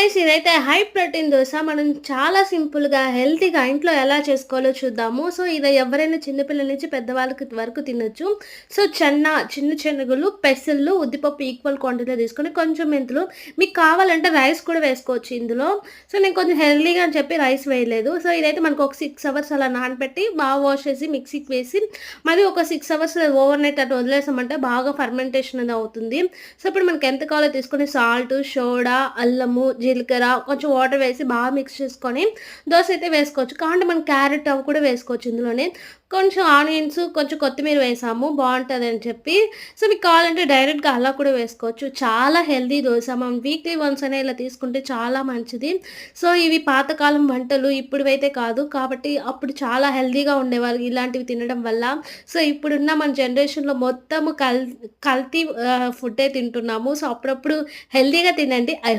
Guys ఇదైతే high protein dosa. మనం చాలా సింపుల్‌గా, హెల్తీగా ఇంట్లో ఎలా చేసుకోవాలో చూద్దాము. సో, ఇది ఎవరైనా చిన్న పిల్లల నుంచి పెద్దవాళ్ళకి వరకు తినొచ్చు. సో, చిన్న శనగలు, పెసలు, ఉద్దిపప్పు ఈక్వల్ క్వాంటిటీలో తీసుకొని, కొంచెం మెంతులు, మీకు కావాలంటే రైస్ కూడా వేసుకోవచ్చు ఇందులో. సో, నేను కొంచెం హెల్తీగా అని చెప్పి రైస్ వేయలేదు. సో, ఇదైతే మనకు ఒక 6 అవర్స్ అలా నానబెట్టి, బాగా వాష్ చేసి మిక్సీకి వేసి, మరి ఒక 6 అవర్స్ ఓవర్ నైట్ అట్లా వదిలేసామంటే బాగా ఫర్మెంటేషన్ అనేది అవుతుంది. సో, ఇప్పుడు మనకి ఎంత కావాలో తీసుకొని సాల్ట్, సోడా, అల్లము, జీలకర్ర, కొంచెం వాటర్ వేసి బాగా మిక్స్ చేసుకొని దోస అయితే వేసుకోవచ్చు. కావాలంటే మనం క్యారెట్ అవి కూడా వేసుకోవచ్చు ఇందులోనే. కొంచెం ఆనియన్స్, కొంచెం కొత్తిమీర వేసాము బావుంటదని చెప్పి. సో, మీకు కావాలంటే డైరెక్ట్‌గా అలా కూడా వేసుకోవచ్చు. చాలా హెల్తీ దోస. మనం వీక్లీ వన్స్ అయినా ఇలా తీసుకుంటే చాలా మంచిది. సో, ఇవి పాతకాలం వంటలు ఇప్పుడివైతే కాదు. కాబట్టి అప్పుడు చాలా హెల్తీగా ఉండేవారు ఇలాంటివి తినడం వల్ల. సో, ఇప్పుడున్న మన జనరేషన్‌లో మొత్తము కల్తీ ఫుడ్డే తింటున్నాము. సో, అప్పుడప్పుడు హెల్తీగా తినండి. I hope